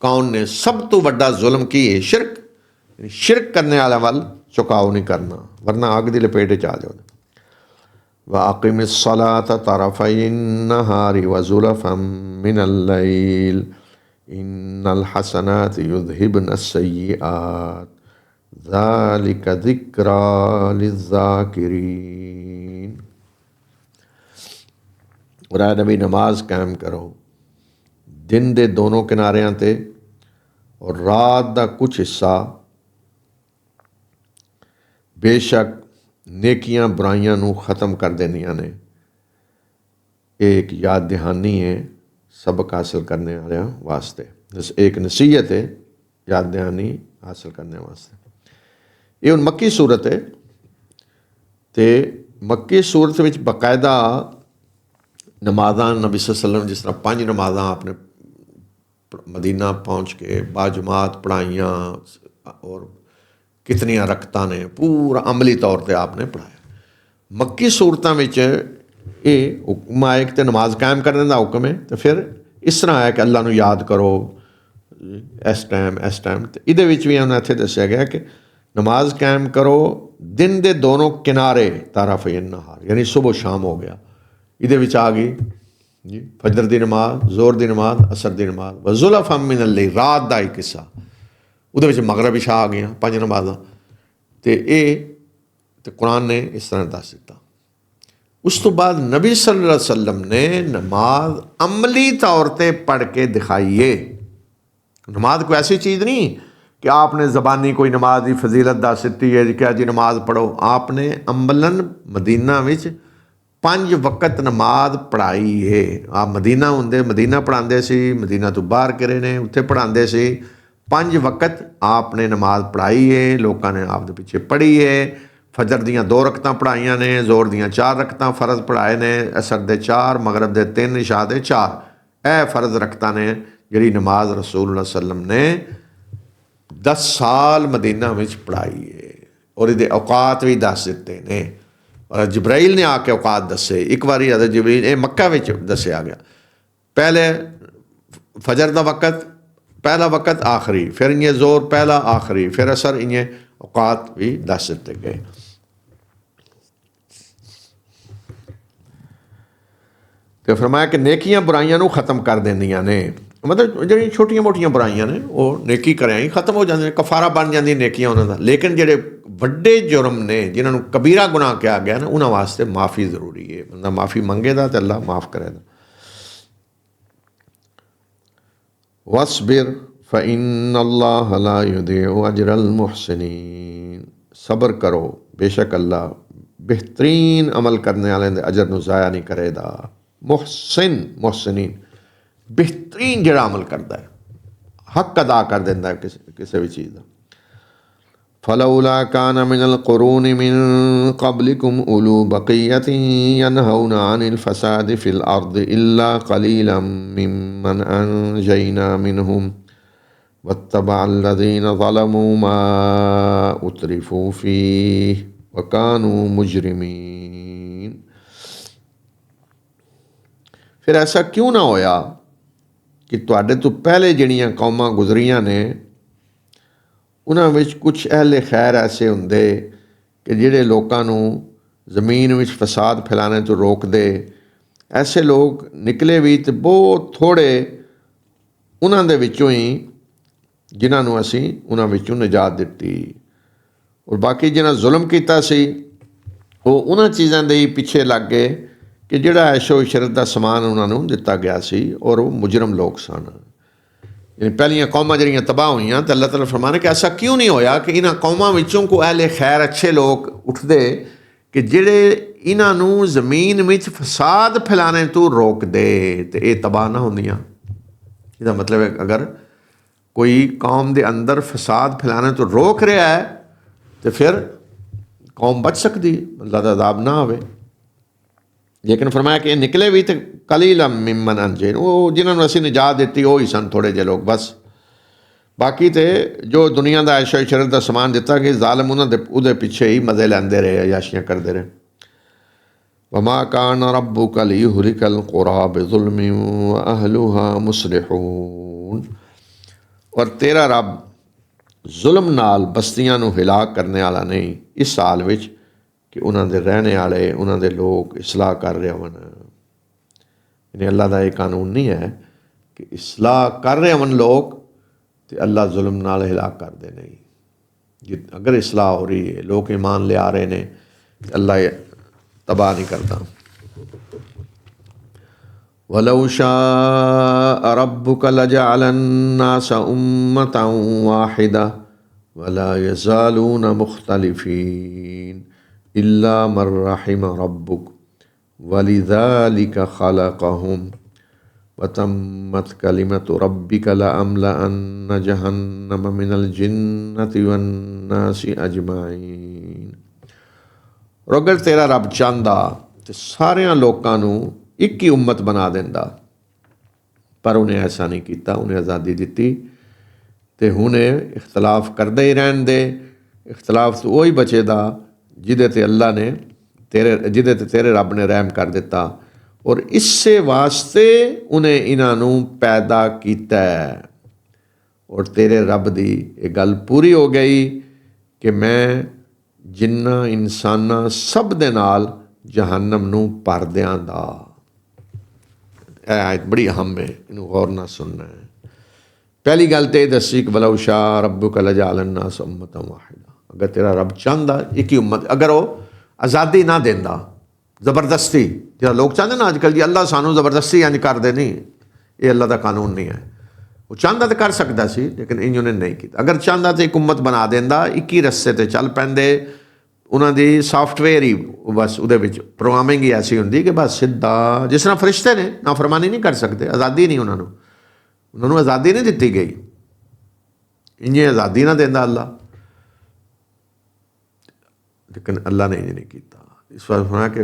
कौन ने? सब तो वड्डा जुल्म की है शिरक। शिरक करने वाले वल झुकाव नहीं करना, वरना अग की लपेट च आ जाओगे। वाक़िमिस्सलात तरफ़इन नहारी व ज़ुलफ़म मिनल लैल इन्नल हसनात युज़हिबन सय्यिआत ज़ालिका ज़िक्रा लिज़्ज़ाकिरीन। और ऐ नबी नमाज कायम करो दिन दे दोनों किनारियां ते और रात दा कुछ हिस्सा, बेशक नेकियां बुराइयां नू ख़त्म कर देनियां ने। एक याद दहानी है सबक हासिल करने वाले वास्ते, एक नसीहत है याद दहानी हासिल करने वास्ते। ये हुण मक्की सूरत है तो मक्की सूरत में बाकायदा नमाज़ां नबी सल्लल्लाहु अलैहि वसल्लम जिस तरह 5 नमाज़ां आपने मदीना पहुँच के बाजमात पढ़ाइयाँ और कितनियां रकतां ने पूरा अमली तौर पर आपने पढ़ाया। मक्की सूरतों में ये हुक्म आए कि नमाज कायम करने का हुक्म है, तो फिर इस तरह आया कि अल्लाह नू याद करो इस टाइम। तो ये भी उन्हें इत्थे दस्या गया कि नमाज कायम करो दिन के दोनों किनारे तारफ़इन नहार, यानी सुबह शाम हो गया। ये आ गई जी फजर की नमाज, जोर की नमाज, असर की नमाज, व ज़ुलफ़म मिनल लैल रात का एक हिस्सा, वो मगरब इशा आ गई 5 नमाज़ां। तो ये तो कुरान ने इस तरह दस दिता। उस तो बाद नबी सल्लल्लाहु अलैहि वसल्लम ने नमाज अमली तौर पर पढ़ के दिखाइए। नमाज कोई ऐसी चीज़ नहीं कि आपने ज़बानी कोई नमाज की फजीलत दस दी है कि जी नमाज पढ़ो। आपने अमलन मदीना विच 5 वक़्त नमाज पढ़ाई है। आप मदीना होंदे मदीना पढ़ाते सी, मदीना तो बाहर करे ने उत्थे पढ़ाते सी। 5 वक़्त आपने नमाज पढ़ाई है, लोगों ने आप दे पिछे पढ़ी है। फजर दियाँ 2 रकतां पढ़ाइयां ने, जोर दियाँ 4 रकतां फ़र्ज पढ़ाए ने, असर दे 4, मगरब दे 3, इशा दे 4। ए फ़र्ज रकतां ने जिहड़ी नमाज रसूलुल्लाह सल्लम ने 10 साल मदीना में पढ़ाई है और ये औकात भी दस दिते ने। और जबराइल ने आके औकात दसे। एक बारी हज़रत जबरील ये मक्का में दसिया गया, पहले फजर का वक़्त पहला वक़्त आखिरी, फिर इं जोर पहला आखिरी, फिर असर इं औकात भी दस दिते गए। तो फरमाया कि नेकियां बुराइयां नू ख़त्म कर देंदियां ने। मतलब जो छोटिया मोटिया बुराइयां ने वो नेकी करें ही खत्म हो जाती, कफारा बन जाती नेकियां उन्होंने। लेकिन जेडे वड्डे जुर्म ने जिन्होंने कबीरा गुनाह कहा गया ना, उन्होंने वास्ते माफ़ी जरूरी है। बंदा माफ़ी मंगेगा तो अल्लाह माफ़ करेगा। वस्बिर फ़इन्नल्लाह ला युज़ीउ अजरल मुहसिनीन। सब्र करो, बेशक अल्लाह बेहतरीन अमल करने वाले दे अजर नू ज़ाया नहीं करेगा। मुहसिनीन बेहतरीन जिहड़ा अमल करता है, हक अदा कर देंदा है किसी भी चीज़ का। फलौला कान मिनल कुरून मिन क़ब्लिकुम उलू बक़ियतिन यनहौना अनिल फ़सादि फ़िल अर्दि इल्ला क़लीलन मिम्मन अंजयना मिनहुम वत्तबअल्लज़ीना ज़लमू मा उतरिफ़ू फ़ीहि व कानू मुजरिमीन। फिर ऐसा क्यों ना होया कि तुहाडे तो पहले जिहड़ियां कौमां गुजरियां ने उन्हां विच कुछ अहले खैर ऐसे हुंदे कि जिहड़े लोकां नूं ज़मीन विच फसाद फैलाने तो रोकदे। ऐसे लोग निकले भी तो बहुत थोड़े उन्हां दे विचों ही जिन्हां नूं असीं उन्हां विचों निजात दित्ती। और बाकी जिन्हां जुल्म कीता सी वो उन्हां चीज़ां दे ही पिछे लग गए कि जिहड़ा ऐशो इशरत का समान उन्होंने दिता गया सी और वो मुजरम लोग सन। यानी पहलियां कौमां जिहड़ियां तबाह हुईयां तो अल्लाह ताला फरमाने कि ऐसा क्यों नहीं होया कि इन्हां कौमां विचों को अहले खैर अच्छे लोग उठदे कि जिहड़े इन्हां ज़मीन विच फसाद फैलाने तो रोक दे ते ये तबाह ना होंदियां। इसदा मतलब है अगर कोई कौम के अंदर फसाद फैलाने तो रोक रहा है तो फिर कौम बच सकती, अल्लाह का अज़ाब ना आवे। लेकिन फरमाया कि निकले भी तो कलीलन मिम्मन अंजैना, वो जिन्होंने असीं निजात दी वो ही सन थोड़े जे लोग बस। बाकी तो जो दुनिया का ऐशो इशरत का समान दिता कि जालिम उन्होंने पिछे ही मज़े लैंदे रहे, अयाशियां करते रहे। वमा कान रब्बुका लियुहलिकल क़ुरा बिज़ुल्मिन व अहलुहा मुस्लिहून, और तेरा रब जुल्म नाल बस्तियां नूं हिलाक करने वाला नहीं इस हाल विच कि उन्होंने रहने वाले उन्होंने लोग इसलाह कर रहे होन। यानी अल्लाह का यह कानून नहीं है कि इसलाह कर रहे होन लोग तो अल्लाह जुल्म नाल हिलाक करते नहीं। जी अगर इसलाह हो रही है, लोग ईमान ले आ रहे हैं, अल्लाह तबाह नहीं करता। वलौ शाअ रब्बुका लजअलन्नास उम्मतन वाहिदा वला यज़ालून मुख्तलिफीन इल्ला मन रहिम रब्बुक वलिज़ालिका खलक़हुम वतम्मत कलिमतु रब्बिका लअम्लअन्न जहन्नम मिनल जिन्नति वन्नासि अजमाइन। और अगर तेरा रब चाहता तो सारे लोगों नूं एक ही उम्मत बना देंदा, पर उन्हें ऐसा नहीं किया। उन्हें आज़ादी दी तो हुणे इख्तलाफ करते ही रहन दे। इख्तलाफ तो वही बचेदा जिदे ते अल्लाह ने जिदे ते तेरे रब ने रहम कर दिता, और इससे वास्ते उन्हें इन्हों पैदा किया। और तेरे रब की ये गल पूरी हो गई कि मैं जिन्ना इंसाना सब दे नाल जहन्नम नूं भर दियांदा। आयत बड़ी अहम है, इनू गौर ना सुनना है। पहली गल तो यह दसी कि वलौ शाअ रब्बुका लजअलन्नास उम्मतन वाहिदा, अगर तेरा रब चाहता एक ही उम्मत, अगर वो आज़ादी ना देंदा जबरदस्ती, जो लोग चाहते ना अजकल जी अल्लाह सानू जबरदस्ती इंज कर दे, नहीं, ये अल्लाह का कानून नहीं है। वो चाहता तो कर सकता सी, लेकिन इंज उन्हें नहीं किया। अगर चाहता तो एक उम्मत बना देंदा, एक ही रस्ते ते चल पैंदे, उन्होंने सॉफ्टवेयर ही बस उहदे विच प्रोग्रामिंग ही ऐसी होंदी कि बस सीधा जिस तरह फरिश्ते ने नाफरमानी नहीं कर सकते, आज़ादी नहीं उन्होंने आज़ादी नहीं दी गई। इन्हें आज़ादी ना देंदा अल्लाह, लेकिन अल्लाह ने इंज नहीं किया। इस बार सुना कि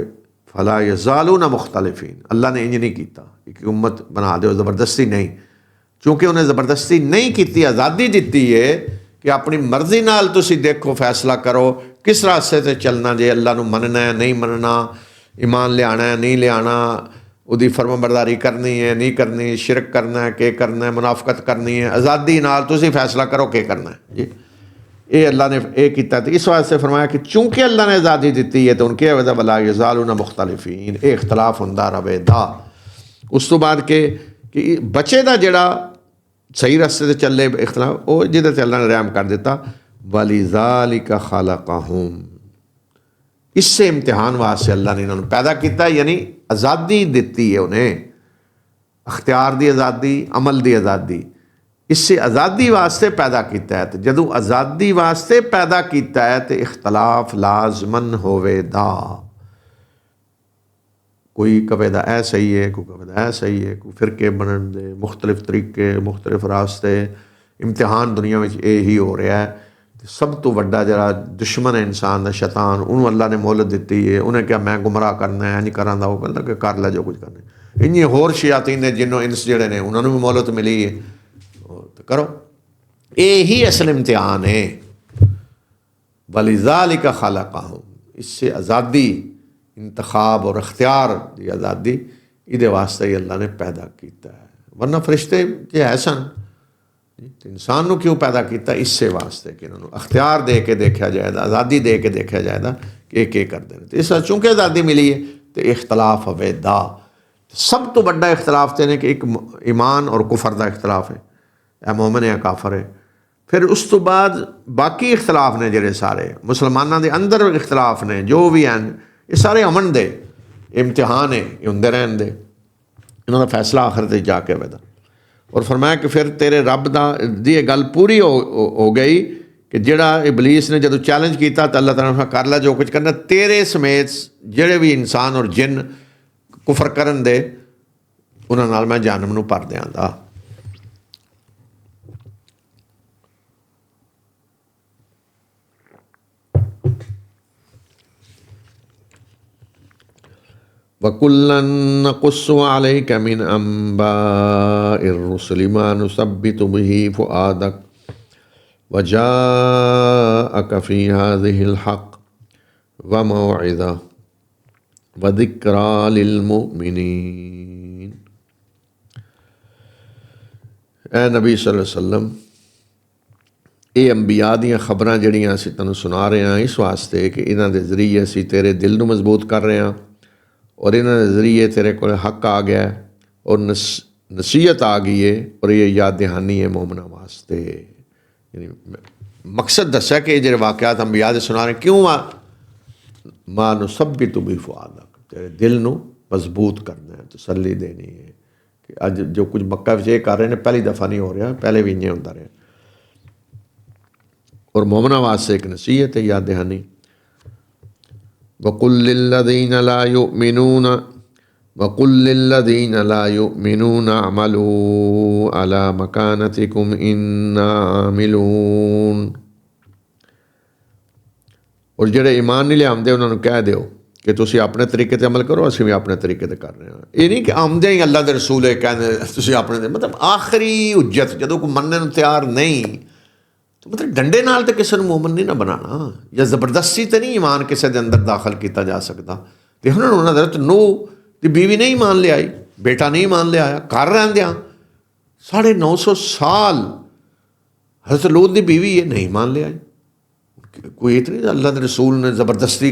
फला यज़ालूना मुख्तलिफीन, अल्लाह ने इंज नहीं किया एक उम्मत बना दो, ज़बरदस्ती नहीं। चूँकि उन्हें ज़बरदस्ती नहीं की, आज़ादी दी है कि अपनी मर्जी नाल तुसी देखो फैसला करो किस रास्ते से चलना, जे अल्लाह नूं मनना है नहीं मनना, ईमान लियाना है नहीं लियाना, उहदी फरमाबरदारी करनी है नहीं करनी, शिरक करना है के करना है, मुनाफकत करनी है, आज़ादी नाल तुसी फैसला करो के करना है जी। ये अल्लाह ने यह किया। तो इस वास्ते फरमाया कि चूँकि अल्लाह ने आज़ादी दी है तो उनके वजह वला यज़ालूना मुख्तलिफीन, ये इख्तलाफ होंदा रवेदा। उस तो बाद के कि बचे दा जड़ा सही रास्ते से चले इख्तलाफ, वो जिहदे ते अल्लाह ने रहम कर दिता। वलिज़ालिका खलक़हुम, इससे इम्तिहान वास्ते अल्लाह ने इन्होंने पैदा किया, यानी आज़ादी दी है उन्हें, अख्तियार की आज़ादी, अमल की आज़ादी, इससे आज़ादी वास्ते पैदा किया है। तो जदों आज़ादी वास्ते पैदा किया है तो इख्तलाफ लाजमन होवेदा। कोई कवेदा ऐ सही है, कोई कवेदा ऐ सही है, कोई फिरके बनन दे मुख्तलिफ तरीके मुख्तलिफ रास्ते। इम्तिहान दुनिया में यही हो रहा है। सब तो वड्डा जरा दुश्मन है इंसान का शैतान, उन्होंने अल्लाह ने मोहलत दी है। उन्हें क्या मैं गुमराह करना है नहीं करा, वो कहता कि कर ला जो कुछ करना। इन्नी होर शयातीन ने जिन्हों इंस जड़े ने उन्होंने भी मोहलत मिली है, तो करो। यही असल इम्तिहान है। वलिज़ालिका खलक़हुम, इससे आज़ादी, इंतखाब और अख्तियार की आज़ादी इहदे वास्ते ही अल्लाह ने पैदा किया है। वरना फरिश्ते जो है सन, इंसान को क्यों पैदा किया? इससे वास्ते कि इन्होंने अख्तियार दे के देखा जाएगा, आज़ादी दे के देखा जाएगा कि ये करते हैं। तो इस चूँकि आज़ादी मिली है तो इख्तलाफ हवेदा। सब तो बड़ा इख्तलाफ तो कि एक ईमान और कुफर का इख्तलाफ है, या मोमिन या काफर है। फिर उस तो बाद बाकी इख्तलाफ ने जेडे सारे मुसलमानों के अंदर इख्तलाफ ने जो भी हैं, ये सारे अमन दे। इम्तिहान है, ये होंदे रहन दे, इन्हों का फैसला आखिर ते जाके होवेगा। और फरमाया कि फिर तेरे रब दी ये गल पूरी हो गई कि जिहड़ा इबलीस ने जदों चैलेंज किया तो अल्लाह ताला ने कर ला जो कुछ करना, तेरे समेत जिहड़े भी इंसान और जिन कुफर करन दे उन्हां नाल मैं जहन्नम नूं भर दिआंगा। वकुल्लन नक़ुस्सु अलैका मिन अंबाइर रुसुलि मा नुसब्बितु बिही फुआदक वजाअक फी हाज़िहिल हक़ व मौइज़ा व ज़िक्रा लिल मुमिनीन। ए नबी सल्लल्लाहु अलैहि वसल्लम, ये अंबिया दी खबरां जिहड़ियां असीं तुहानूं सुना रहे हैं इस वास्ते कि इन्हां दे जरिए असीं तेरे दिल नूं मजबूत कर रहे हैं और इन्हां दे जरिए तेरे कोल हक आ गया और नसीहत आ गई है और ये याद दहानी है मोमना वास्ते। यानी मकसद दस्या कि जो वाक़यात अंबिया दे सुना रहे क्यों मां नुसब्बितु बिही फुआदक, तेरे दिल नूं मजबूत करना है, तसल्ली देनी है कि अज जो कुछ मक्का विच ये कर रहे हैं पहली दफ़ा नहीं हो रहा, पहले भी इवें होंदा रहा। और मोमना वास्ते एक नसीहत है, याद दहानी। वकुल लिल्लज़ीना ला युमिनून अमलू अला मकानतिकुम इन्ना आमिलून। और जिहड़े ईमान नहीं लियाउंदे उन्होंने कह दिओ कि तुसीं अपने तरीके ते अमल करो, असीं भी अपने तरीके ते कर रहे हैं। ये नहीं कि आमदे ही अल्लाह दे रसूल है कहने तुसीं अपने, मतलब आखिरी हुज्जत जदों कोई मनने नूं तैयार नहीं तो मतलब डंडे नाल तो किसी मोमन नहीं ना बनाना, या जबरदस्ती तो नहीं ईमान किसी के अंदर दाखिल किया जा सकता। तो उन्होंने तो नूह की बीवी नहीं मान लिया, बेटा नहीं मान लिया, घर रहंदियां 950 साल हज़रत लूत की बीवी है नहीं मान लिया। कोई इतनी अल्लाह के रसूल ने जबरदस्ती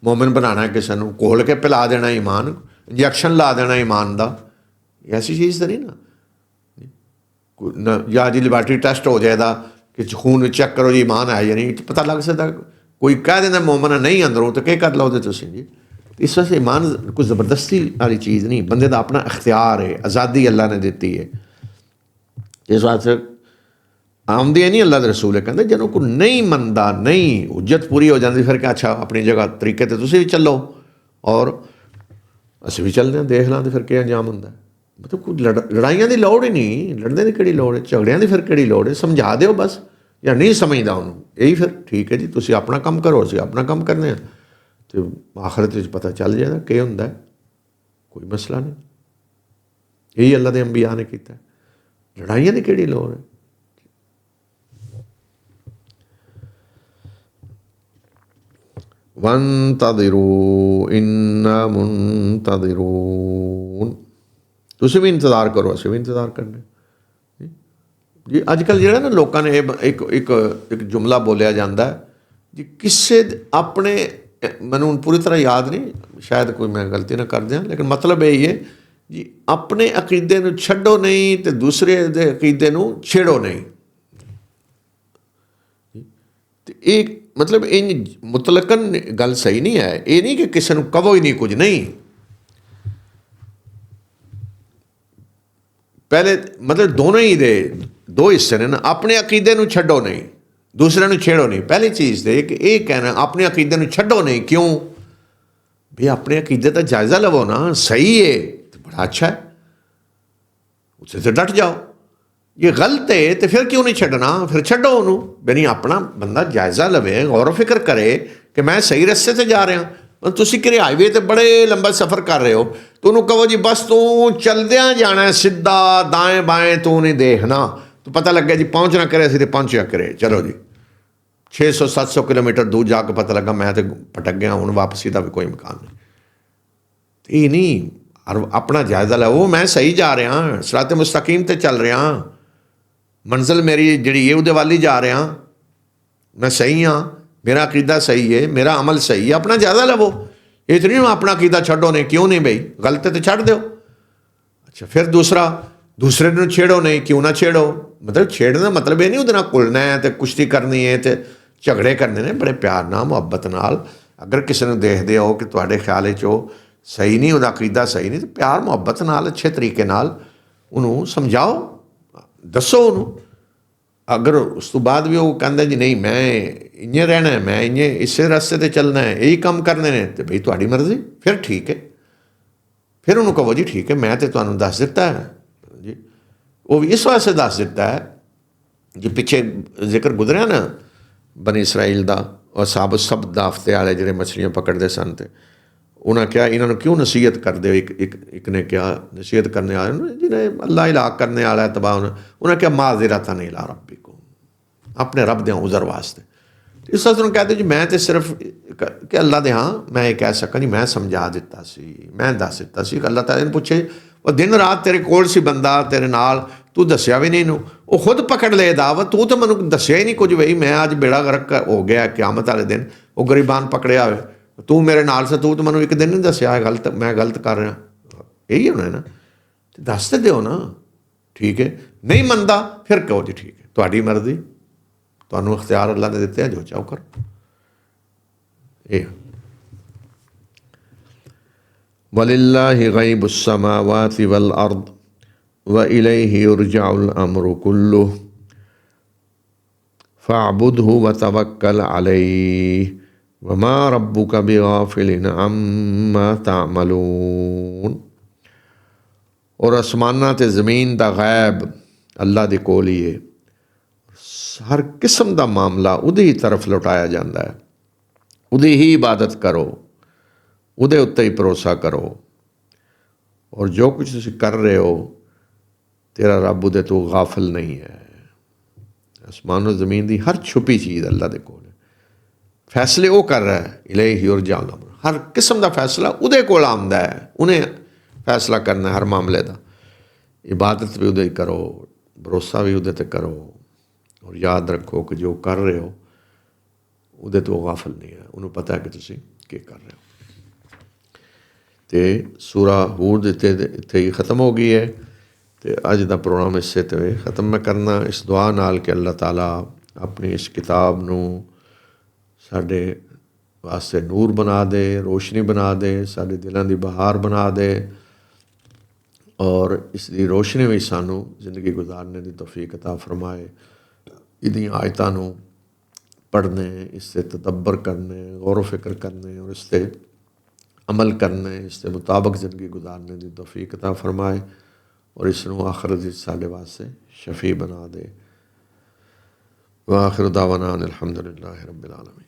मोमिन बनाना है, किसी को घोल के पिला देना ईमान, इंजैक्शन ला देना ईमान का, ऐसी चीज़ तो नहीं ना। या जी लैबार्टरी टेस्ट हो जाएगा कि खून चेक करो जी ईमान है या नहीं, पता लग सकता। कोई कह देना मोमन नहीं अंदरों तो क्या कर लो तुसीं जी। इस वास्ते ईमान कोई जबरदस्ती वाली चीज़ नहीं, बंदे का अपना इख्तियार है, आज़ादी अल्लाह ने दी है। इस वास्ते आमदे नहीं अल्लाह के रसूल है कहते जो कोई नहीं मनता, नहीं हुज्जत पूरी हो जाती फिर क्या अच्छा अपनी जगह तरीके ते तुसीं भी चलो और असीं भी चलते हैं, देख लां फिर क्या अंजाम होंदा। मतलब कोई लड़ाइयां की लौड़ ही नहीं, लड़ने की किहड़ी लौड़ है, झगड़ियां की फिर किहड़ी लौड़ है। समझा दो बस, या नहीं समझदा उन्होंने यही फिर ठीक है जी, तुसीं अपना काम करो असीं अपना काम करने, तो आखिरत में पता चल जाएगा क्या होंदा है, कोई मसला नहीं। यही अल्लाह के अंबिया ने किया, लड़ाइयां की किहड़ी लौड़ है। वंतज़िरू इन्ना मुंतज़िरून, तुसीं भी इंतज़ार करो असीं भी इंतज़ार करने जी। अजकल जो ना लोगों ने एक एक एक जुमला बोलिया जाता है जी, किसे अपने मैनू पूरी तरह याद नहीं, शायद कोई मैं गलती ना कर दियां, लेकिन मतलब यही है जी, अपने अकीदे नूं छड्डो नहीं तो दूसरे दे अकीदे नूं छेड़ो नहीं। तो एक मतलब इन मुतलकन गल सही नहीं है, ये नहीं कि किसी को कहो ही नहीं कुछ नहीं। पहले मतलब दोनों ही दे दो हिस्से ने ना, अपने अकीदे नूं छड्डो नहीं दूसरे नूं छेड़ो नहीं। पहली चीज़ तो एक ये कहना अपने अकीदे नूं छड्डो नहीं, क्यों भी अपने अकीदे का जायज़ा लवो ना, सही है तो बड़ा अच्छा है, उससे तो डट जाओ। ये गलत है तो फिर क्यों नहीं छड्डना, फिर छड्डो उन्होंने भी नहीं, अपना बंदा जायज़ा लवे, गौर फिक्र करे कि मैं सही रस्ते से जा रहा। तुसीं कि हाईवे ते बड़े लंबा सफ़र कर रहे हो तो उन्होंने कहो जी बस तू चलद्या जाना है सीधा, दाएं बाएं तू नहीं देखना, तो पता लग गया जी पहुँचना करे असीं ते पहुँचा करे, चलो जी 600-700 किलोमीटर दूर जाके पता लगा मैं तो भटक गया, हुण वापसी का भी कोई मकान नहीं। तो ये नहीं, और अपना जायज़ा लो, मैं सही जा रहा, सिराते मुस्तकीम ते चल रहा, मंजिल मेरी जी ये उहदे वाल ही जा रहा, मैं सही हाँ, मेरा अकीदा सही है, मेरा अमल सही है, अपना जायज़ा लवो। ये तो नहीं अपना अकीदा छड्डो नहीं, क्यों नहीं भाई गलत है तो छड्ड दो। अच्छा फिर दूसरे नूं छेड़ो नहीं, क्यों ना छेड़ो, मतलब छेड़ने का मतलब ये नहीं उहदे नाल घुलना है तो कुश्ती करनी है तो झगड़े करने ने, बड़े प्यार नाल मुहब्बत नाल। अगर किसी ने देखते हो कि तुहाडे ख्याल हो सही नहीं, ਉਹਦਾ ਅਕੀਦਾ सही नहीं, तो प्यार मुहब्बत नाल अच्छे तरीके नाल ਉਹਨੂੰ समझाओ, दसो ਉਹਨੂੰ। अगर उस तो बाद भी वो कहता जी नहीं मैं इ'यां रहना है, मैं इ'यां इसे रस्ते ते चलना है, यही काम करने ने, तो बई तुहाडी मर्जी, फिर ठीक है। फिर उन्होंने कहो जी ठीक है मैं तो तुहानू दस दिता है जी, वो भी इस वास्ते दस दिता है जी पिछे जिक्र गुजरिया ना बनी इसराइल का, और साबत सब दाफते वाले ਜਿਹੜੇ मछलियां पकड़ते सन, तो उन्हें कहा इन्होंने क्यों नसीहत कर दे। एक ने कहा नसीहत करने वाले जिन्हें अल्लाह इलाक करने वाला है तबाह, उन्हें कहा माजरता नहीं ला रबी को, अपने रब दे उज़र वास्ते। इस वास्ते उन्होंने कहते जी मैं तो सिर्फ कि अल्लाह दे हाँ मैं ये कह सका जी मैं समझा दिता सी, मैं दस दिता सी। अल्लाह ताला ने पूछे वो दिन रात तेरे कोल सी बंदा तेरे नाल, तू दसिया भी नहीं इनू, वो खुद पकड़ ले दावत, तू तो मैं दसिया ही नहीं कुछ बई मैं अज बेड़ा गर्क हो गया क्यामत वाले दिन, वो गरीबान पकड़िया हो, तू मेरे नाल से, तू तो मैं एक दिन नहीं दसिया गलत, मैं गलत कर रहा, यही होना है ना, दस तो दो ना, ठीक है। नहीं मनता फिर कहो जी ठीक है तुहाडी मर्जी, तुहानू अख्तियार अल्लाह ने दिते हैं, जो चाहो करो। ये वलिल्लाहि गैबुस समावाति वल अर्द व इलैहि युरजउल अम्रु कुल्लुहु फ़अब्दुहु व तवक्कल अलैहि वमा रब्बुका बिगाफिलिन अम्मा तामलून। और आसमाना ते ज़मीन दा गैब अल्लाह दे कोल ही है, हर किस्म का मामला उहदी ही तरफ लौटाया जाता है, उहदी ही इबादत करो, उहदे उत्ते ही भरोसा करो, और जो कुछ तुसीं कर रहे हो तेरा रब उहदे तो गाफिल नहीं है। आसमान और ज़मीन की हर छुपी चीज़ अल्लाह दे कोल है, फैसले वो कर रहा है, इलैहि युरजउल अम्र, हर किस्म का फैसला उहदे कोल आंदा है, उन्हें फैसला करना है हर मामले का। इबादत भी उहदे ही करो, भरोसा भी उहदे ते करो, और याद रखो कि जो कर रहे हो उहदे तो गाफिल नहीं है, उन्होंने पता है कि तुसीं की कर रहे हो। तो सूरा हूद इत्थे ही ख़त्म हो गई है, तो अज का प्रोग्राम इससे तो ख़त्म मैं करना इस दुआ नाल कि अल्लाह ताला अपनी इस किताब नू साडे वास्ते नूर बना दे, रोशनी बना दे, साडे दिलों की बहार बना दे, और इसकी रोशनी में सानू जिंदगी गुजारने की तौफीक अता फरमाए। इहदी आयतां नू पढ़ने, इससे तदब्बर करने, गौर फिक्र करने, और इससे अमल करने, इसके मुताबिक ज़िंदगी गुजारने की तौफीक अता फरमाए, और इसनू आखिरत साडे वास्ते शफी बना दे। व आखिर दावाना अनिल हम्दुलिल्लाहि रब्बिल आलमीन।